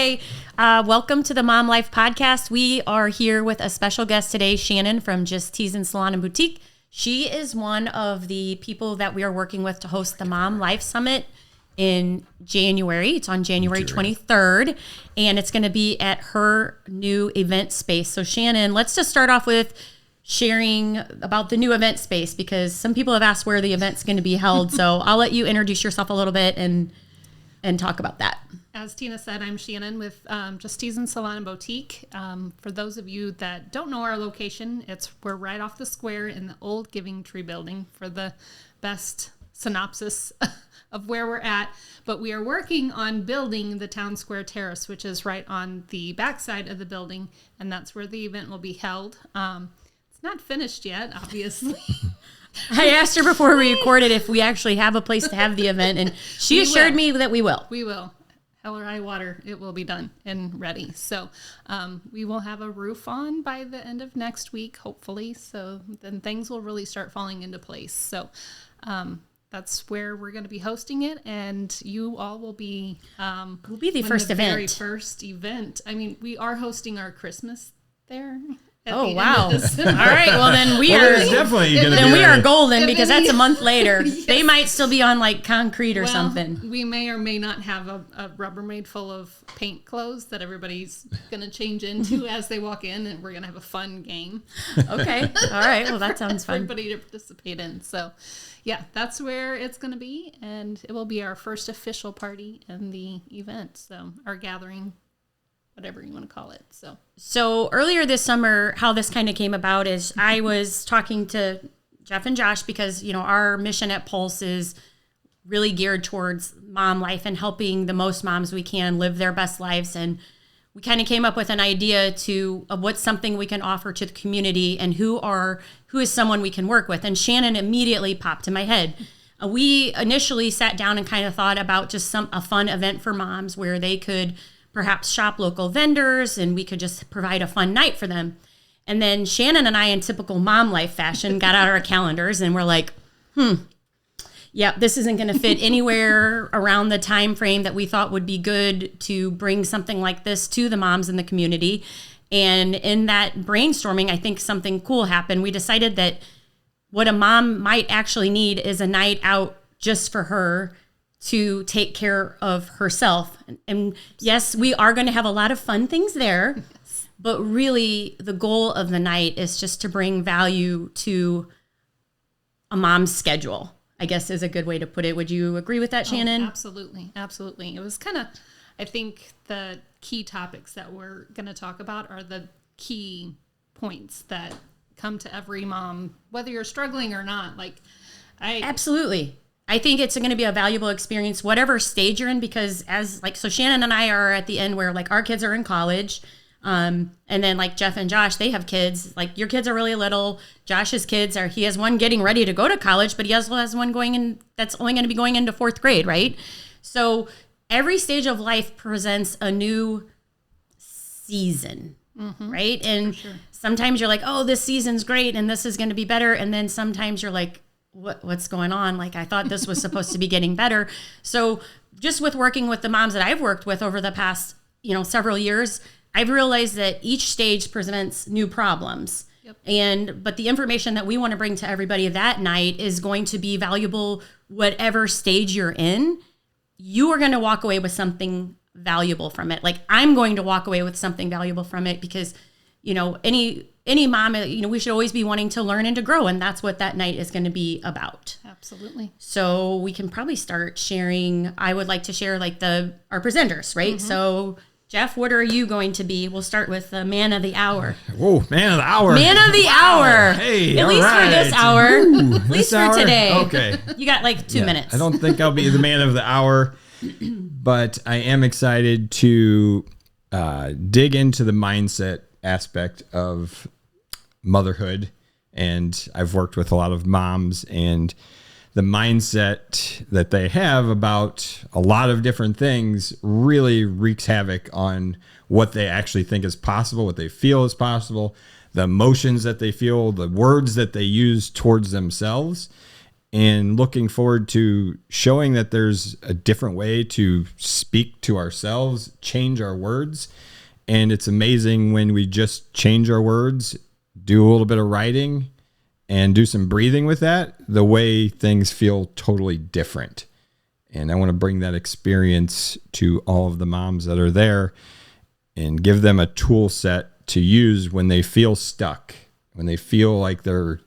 Okay. Welcome to the Mom Life Podcast. We are here with a special guest today, Shannon from Just Teasing Salon and Boutique. She is one of the people that we are working with to host the Mom Life Summit in January. It's on January 23rd, and it's going to be at her new event space. So Shannon, let's just start off with sharing about the new event space, because some people have asked where the event's going to be held. So I'll let you introduce yourself a little bit and talk about that. As Tina said, I'm Shannon with Just Teasing Salon and Boutique. For those of you that don't know our location, we're right off the square in the old Giving Tree building for the best synopsis of where we're at. But we are working on building the Town Square Terrace, which is right on the backside of the building, and that's where the event will be held. It's not finished yet, obviously. I asked her before we recorded if we actually have a place to have the event, and she assured me that we will. We will. Hell or high water, it will be done and ready. So we will have a roof on by the end of next week, hopefully. So then things will really start falling into place. So that's where we're going to be hosting it, and you all will be. We'll be the first event. Very first event. I mean, we are hosting our Christmas there. Oh, wow. All right. Well, then we are definitely going to then we are golden, because that's a month later. Yes. They might still be on like concrete or something. We may or may not have a Rubbermaid full of paint clothes that everybody's going to change into as they walk in, and we're going to have a fun game. Okay. All right. Well, that sounds fun. Everybody to participate in. So, yeah, that's where it's going to be, and it will be our first official party in the event. So, our gathering, whatever you want to call it. So earlier this summer, how this kind of came about is I was talking to Jeff and Josh, because, you know, our mission at Pulse is really geared towards mom life and helping the most moms we can live their best lives. And we kind of came up with an idea of what's something we can offer to the community and who is someone we can work with. And Shannon immediately popped in my head. We initially sat down and kind of thought about just a fun event for moms where they could perhaps shop local vendors, and we could just provide a fun night for them. And then Shannon and I, in typical mom life fashion, got out our calendars and we're like, yeah, this isn't going to fit anywhere around the time frame that we thought would be good to bring something like this to the moms in the community. And in that brainstorming, I think something cool happened. We decided that what a mom might actually need is a night out just for her to take care of herself. And yes, we are going to have a lot of fun things there, but really the goal of the night is just to bring value to a mom's schedule, I guess is a good way to put it. Would you agree with that, Shannon? Absolutely. Absolutely. It was kind of, I think the key topics that we're going to talk about are the key points that come to every mom, whether you're struggling or not. Absolutely. I think it's going to be a valuable experience, whatever stage you're in, because so Shannon and I are at the end where like our kids are in college. And then like Jeff and Josh, they have kids. Like your kids are really little. Josh's kids he has one getting ready to go to college, but he also has one going in that's only going to be going into 4th grade, right? So every stage of life presents a new season, right? And sometimes you're like, oh, this season's great and this is going to be better. And then sometimes you're like, what's going on? Like, I thought this was supposed to be getting better. So just with working with the moms that I've worked with over the past, several years, I've realized that each stage presents new problems. Yep. But the information that we want to bring to everybody that night is going to be valuable, whatever stage you're in. You are going to walk away with something valuable from it. Like, I'm going to walk away with something valuable from it, because, any mom, we should always be wanting to learn and to grow. And that's what that night is going to be about. Absolutely. So we can probably start sharing. I would like to share our presenters, right? Mm-hmm. So Jeff, what are you going to be? We'll start with the man of the hour. Whoa, man of the hour. Man of the hour. Hey, at least for this hour. At least for today. Okay. You got 2 minutes. I don't think I'll be the man of the hour, but I am excited to dig into the mindset aspect of motherhood. And I've worked with a lot of moms, and the mindset that they have about a lot of different things really wreaks havoc on what they actually think is possible, what they feel is possible, the emotions that they feel, the words that they use towards themselves. and looking forward to showing that there's a different way to speak to ourselves, change our words. And it's amazing when we just change our words, do a little bit of writing, and do some breathing with that, the way things feel totally different. And I want to bring that experience to all of the moms that are there and give them a tool set to use when they feel stuck, when they feel like they're,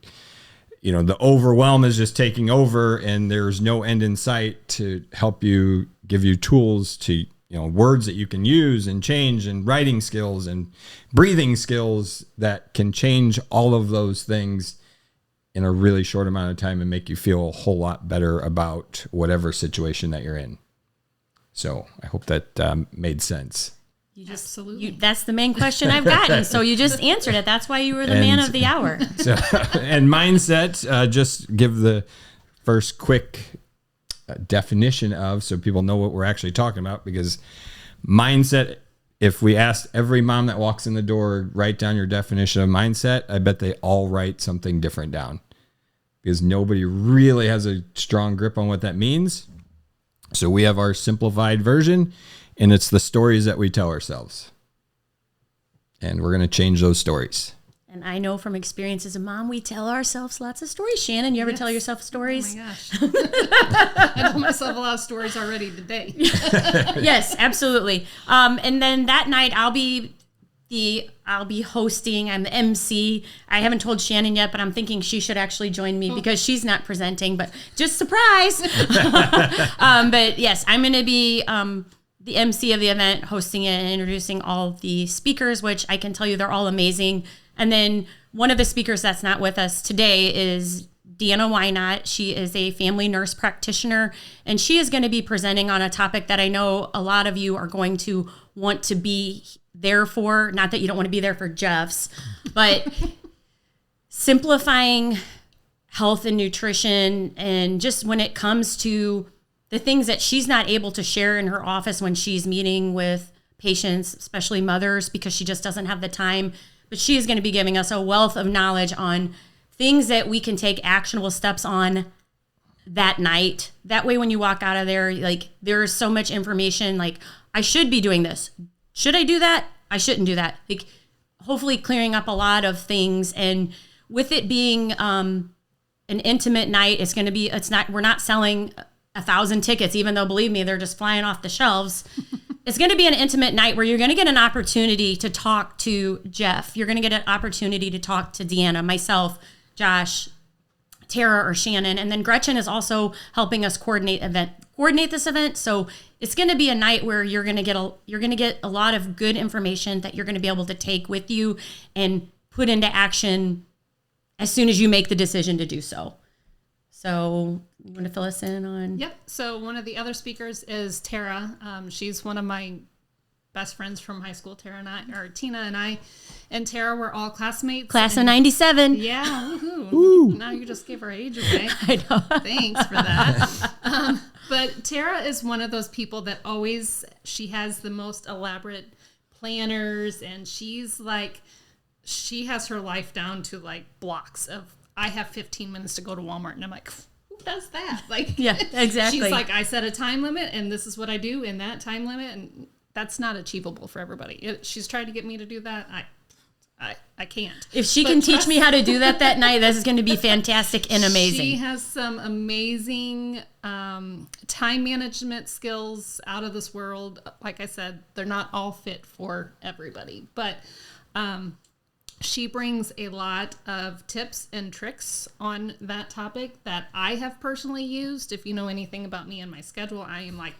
the overwhelm is just taking over and there's no end in sight, to help you, give you tools to, words that you can use and change, and writing skills and breathing skills that can change all of those things in a really short amount of time and make you feel a whole lot better about whatever situation that you're in. So I hope that made sense. Absolutely. That's the main question I've gotten. So you just answered it. That's why you were the man of the hour. So, and mindset, just give the first quick definition of, so people know what we're actually talking about, because mindset, if we asked every mom that walks in the door, write down your definition of mindset, I bet they all write something different down, because nobody really has a strong grip on what that means. So we have our simplified version, and it's the stories that we tell ourselves. And we're going to change those stories. And I know from experience as a mom, we tell ourselves lots of stories. Shannon, you ever tell yourself stories? Oh my gosh. I told myself a lot of stories already today. Yes, absolutely. And then that night I'll be hosting. I'm the MC. I haven't told Shannon yet, but I'm thinking she should actually join me because she's not presenting, but just surprise. But yes, I'm going to be the MC of the event, hosting it and introducing all the speakers, which I can tell you they're all amazing. And then one of the speakers that's not with us today is Deanna Wynot. She is a family nurse practitioner, and she is going to be presenting on a topic that I know a lot of you are going to want to be there for. Not that you don't want to be there for Jeff's, but simplifying health and nutrition, and just when it comes to the things that she's not able to share in her office when she's meeting with patients, especially mothers, because she just doesn't have the time. But she is going to be giving us a wealth of knowledge on things that we can take actionable steps on that night. That way, when you walk out of there, like, there's so much information, like, I should be doing this. Should I do that? I shouldn't do that. Like, hopefully clearing up a lot of things. And with it being an intimate night, we're not selling 1,000 tickets, even though, believe me, they're just flying off the shelves. It's going to be an intimate night where you're going to get an opportunity to talk to Jeff. You're going to get an opportunity to talk to Deanna, myself, Josh, Tara, or Shannon. And then Gretchen is also helping us coordinate this event. So it's going to be a night where you're going to get a lot of good information that you're going to be able to take with you and put into action as soon as you make the decision to do so. So you want to fill us in on? Yep. So one of the other speakers is Tara. She's one of my best friends from high school. Tina and I, and Tara were all classmates. Class of 97. Yeah. Woohoo. Now you just gave her age away. I know. Thanks for that. But Tara is one of those people that she has the most elaborate planners, and she has her life down to like blocks of, I have 15 minutes to go to Walmart, and I'm like, who does that? Like, yeah, exactly. She's like, I set a time limit, and this is what I do in that time limit, and that's not achievable for everybody. She's tried to get me to do that. I can't. If she can teach me how to do that night, this is going to be fantastic and amazing. She has some amazing time management skills out of this world. Like I said, they're not all fit for everybody, but she brings a lot of tips and tricks on that topic that I have personally used. If you know anything about me and my schedule, I am like,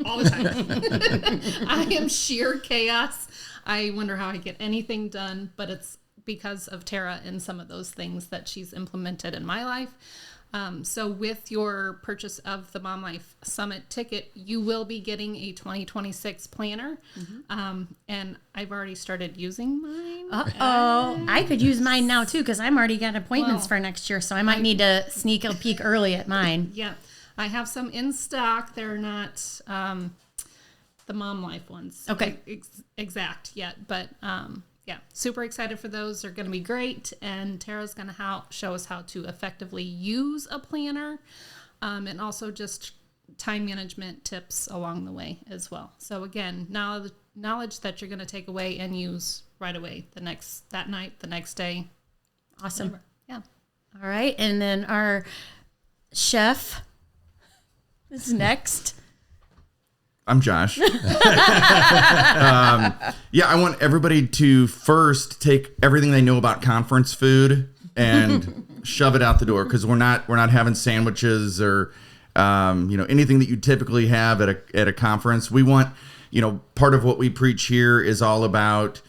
all the time. I am sheer chaos. I wonder how I get anything done, but it's because of Tara and some of those things that she's implemented in my life. So with your purchase of the Mom Life Summit ticket, you will be getting a 2026 planner. Mm-hmm. And I've already started using mine. I could use mine now too, because I'm already got appointments for next year, so I might need to sneak a peek early at mine. Yeah, I have some in stock. They're not the Mom Life ones. Okay. Exact yet, but yeah, super excited for those. They're going to be great. And Tara's going to show us how to effectively use a planner, and also just time management tips along the way as well. So again, knowledge that you're going to take away and use right away that night, the next day. Awesome. Whatever. Yeah. All right. And then our chef is next. I'm Josh. Yeah, I want everybody to first take everything they know about conference food and shove it out the door, because we're not having sandwiches or anything that you typically have at a conference. We want, part of what we preach here is all about,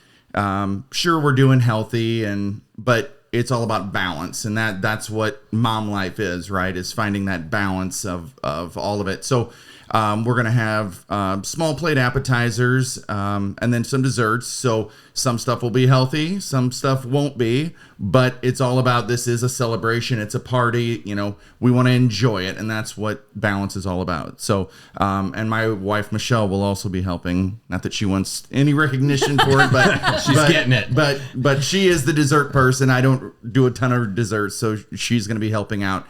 sure, we're doing healthy, but it's all about balance, and that's what mom life is, right? Is finding that balance of all of it. So we're going to have small plate appetizers, and then some desserts. So some stuff will be healthy, some stuff won't be, but it's all about, this is a celebration. It's a party. We want to enjoy it. And that's what balance is all about. So, and my wife, Michelle, will also be helping. Not that she wants any recognition for it, but She's getting it. But she is the dessert person. I don't do a ton of desserts, so she's going to be helping out.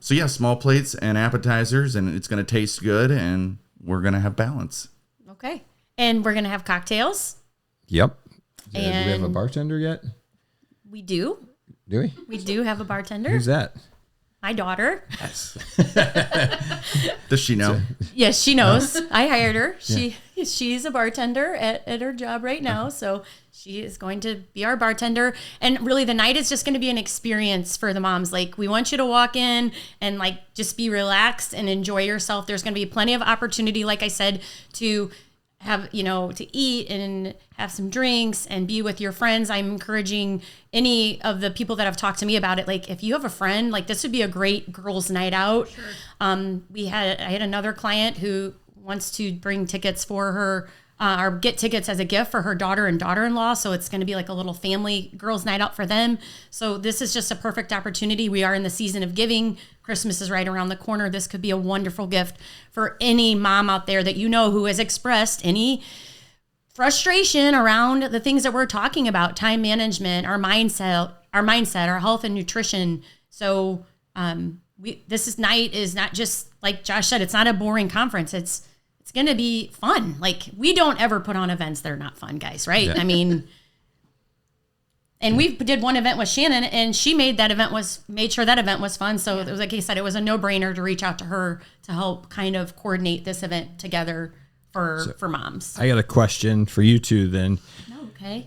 So yeah, small plates and appetizers, and it's going to taste good, and we're going to have balance. Okay. And we're going to have cocktails. Yep. Do we have a And- bartender yet? We do. Do we? We do have a bartender. Who's that? My daughter. Does she know? Yes, she knows. I hired her. She's a bartender at her job right now. So she is going to be our bartender. And really the night is just going to be an experience for the moms. Like, we want you to walk in and just be relaxed and enjoy yourself. There's going to be plenty of opportunity, like I said, to have, to eat and have some drinks and be with your friends. I'm encouraging any of the people that have talked to me about it. Like, if you have a friend, this would be a great girls' night out. Sure. I had another client who wants to bring tickets for her, or get tickets as a gift for her daughter and daughter-in-law. So it's going to be like a little family girls' night out for them. So this is just a perfect opportunity. We are in the season of giving. Christmas is right around the corner. This could be a wonderful gift for any mom out there that who has expressed any frustration around the things that we're talking about: time management, our mindset, our health and nutrition. So this night is not just, like Josh said, it's not a boring conference. It's going to be fun. We don't ever put on events that are not fun, guys, right? Yeah. I mean, and we did one event with Shannon, and she made sure that event was fun. So it was, like I said, it was a no-brainer to reach out to her to help kind of coordinate this event together for moms. I got a question for you two then. Okay.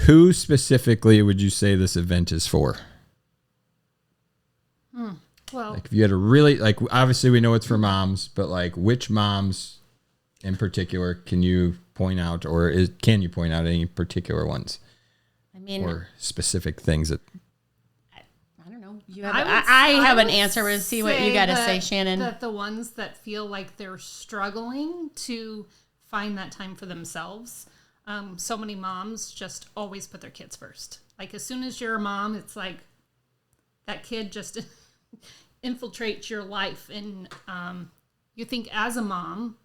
Who specifically would you say this event is for? Well, If you had a really, obviously we know it's for moms, but which moms in particular can you point out, or can you point out any particular ones I mean, or specific things that? I don't know. I have an answer. We'll see what you got to say, Shannon. That the ones that feel like they're struggling to find that time for themselves. So many moms just always put their kids first. As soon as you're a mom, it's like that kid just infiltrates your life, and you think as a mom,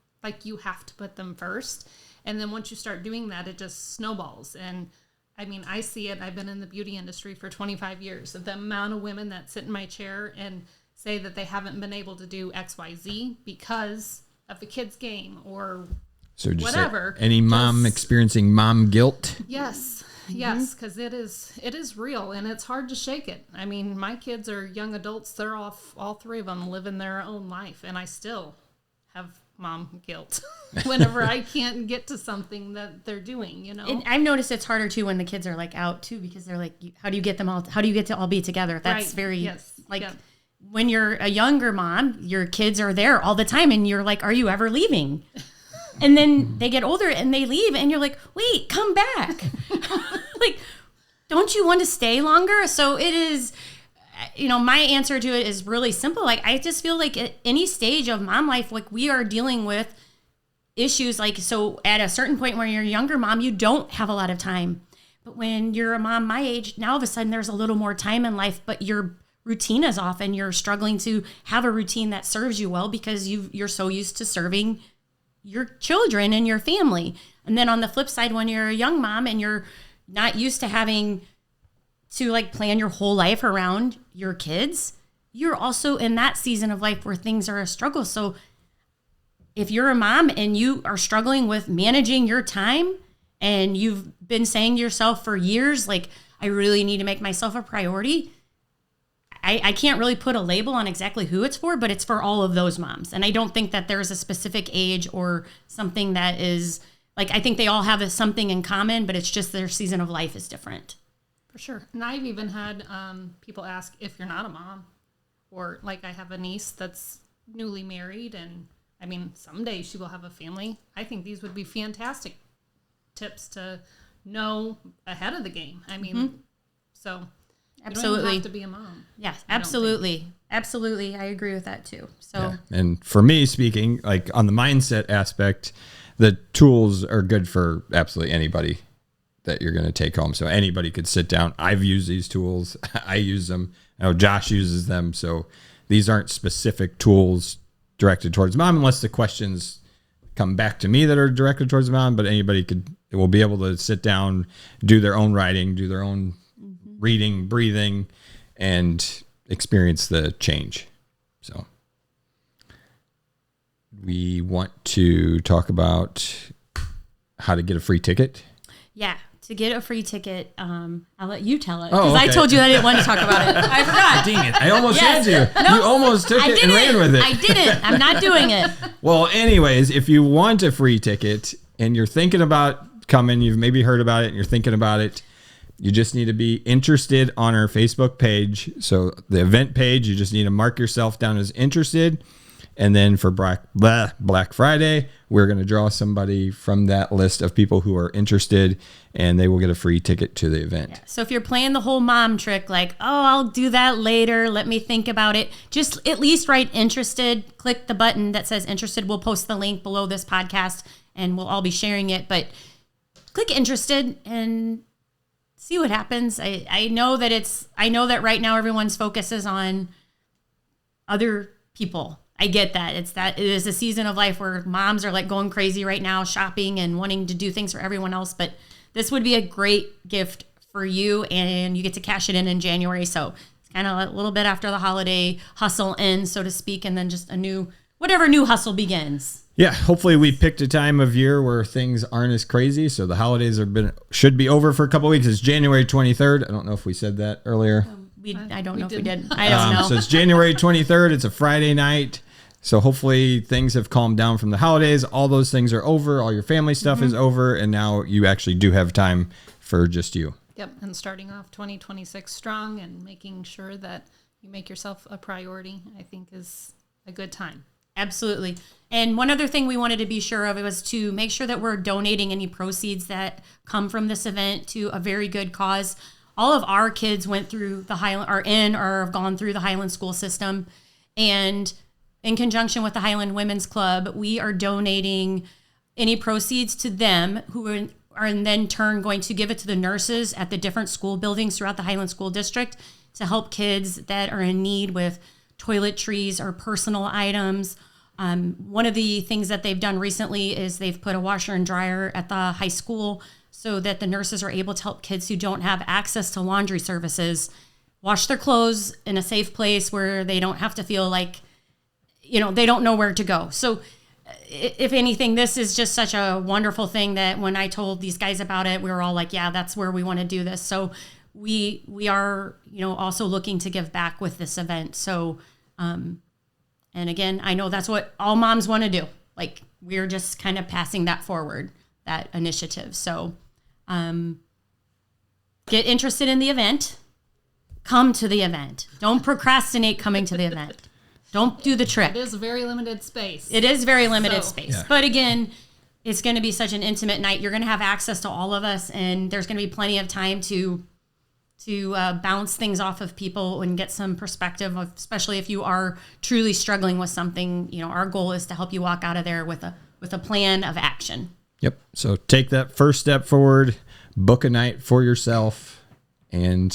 you have to put them first. And then once you start doing that, it just snowballs. And I mean, I see it. I've been in the beauty industry for 25 years. The amount of women that sit in my chair and say that they haven't been able to do XYZ because of the kids' game or So just whatever. Any mom experiencing mom guilt? Yes. Yes, because it is real, and it's hard to shake it. I mean, my kids are young adults. They're all three of them living their own life, and I still have mom guilt whenever I can't get to something that they're doing, And I've noticed it's harder too when the kids are out too, because they're how do you get them all? How do you get to all be together? That's Right. very Yes. when you're a younger mom, your kids are there all the time, and you're like, are you ever leaving? And then they get older and they leave, and you're like, wait, come back. Don't you want to stay longer? So it is, my answer to it is really simple. I just feel like at any stage of mom life, we are dealing with issues. So at a certain point when you're a younger mom, you don't have a lot of time. But when you're a mom my age, now all of a sudden there's a little more time in life, but your routine is off, and you're struggling to have a routine that serves you well because you're so used to serving your children and your family. And then on the flip side, when you're a young mom and you're not used to having to like plan your whole life around your kids, you're also in that season of life where things are a struggle. So if you're a mom and you are struggling with managing your time and you've been saying to yourself for years, like, I really need to make myself a priority, I can't really put a label on exactly who it's for, but it's for all of those moms. And I don't think that there's a specific age or something that is like, I think they all have something in common, but it's just their season of life is different. For sure. And I've even had people ask if you're not a mom, or like I have a niece that's newly married, and I mean, someday she will have a family. I think these would be fantastic tips to know ahead of the game. I mean, so Absolutely. you don't even have to be a mom. Yes, absolutely. Absolutely. I agree with that too. So, Yeah. And for me, speaking like on the mindset aspect, the tools are good for absolutely anybody that you're going to take home. So anybody could sit down. I've used these tools. I use them. I know Josh uses them. So these aren't specific tools directed towards mom unless the questions come back to me that are directed towards mom, but anybody will be able to sit down, do their own writing, do their own reading, breathing, and experience the change. So we want to talk about how to get a free ticket. yeah, to get a free ticket, I'll let you tell it. Oh, Because okay. I told you I didn't want to talk about it. I forgot. Dang it. I almost Yes. had you. No, You almost took I it and didn't. ran with it. I didn't. I'm not doing it. Well, anyways, if you want a free ticket and you're thinking about coming, you've maybe heard about it and you're thinking about it, you just need to be interested on our Facebook page. So the event page, you just need to mark yourself down as interested. And then for Black Friday, we're going to draw somebody from that list of people who are interested, and they will get a free ticket to the event. So if you're playing the whole mom trick, like, oh, I'll do that later, let me think about it, just at least write interested, click the button that says interested. We'll post the link below this podcast and we'll all be sharing it, but click interested and see what happens. I know that right now everyone's focus is on other people. I get that. It is a season of life where moms are like going crazy right now, shopping and wanting to do things for everyone else. But this would be a great gift for you, and you get to cash it in January. So it's kind of a little bit after the holiday hustle ends, so to speak, and then just whatever new hustle begins. Yeah, hopefully we picked a time of year where things aren't as crazy. So the holidays should be over for a couple of weeks. It's January 23rd. I don't know if we said that earlier. I don't know if we didn't. did. I don't know. So it's January 23rd. It's a Friday night. So hopefully things have calmed down from the holidays. All those things are over. All your family stuff is over. And now you actually do have time for just you. Yep. And starting off 2026 strong and making sure that you make yourself a priority, I think is a good time. Absolutely. And one other thing we wanted to be sure of was to make sure that we're donating any proceeds that come from this event to a very good cause. All of our kids went through the Highland, are in or have gone through the Highland school system. And in conjunction with the Highland Women's Club, we are donating any proceeds to them, who are in then turn going to give it to the nurses at the different school buildings throughout the Highland School District to help kids that are in need with toiletries or personal items. One of the things that they've done recently is they've put a washer and dryer at the high school so that the nurses are able to help kids who don't have access to laundry services wash their clothes in a safe place where they don't have to feel like, they don't know where to go. So if anything, this is just such a wonderful thing that when I told these guys about it, we were all like, yeah, that's where we want to do this. So we are, also looking to give back with this event. So, and again, I know that's what all moms want to do. Like, we're just kind of passing that forward, that initiative. So, get interested in the event, come to the event. Don't procrastinate coming to the event. Don't do the trick. It is a very limited space. It is very limited space. Yeah. But again, it's going to be such an intimate night. You're going to have access to all of us, and there's going to be plenty of time to bounce things off of people and get some perspective, especially if you are truly struggling with something. Our goal is to help you walk out of there with a plan of action. Yep. So take that first step forward, book a night for yourself, and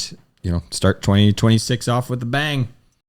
start 2026 off with a bang.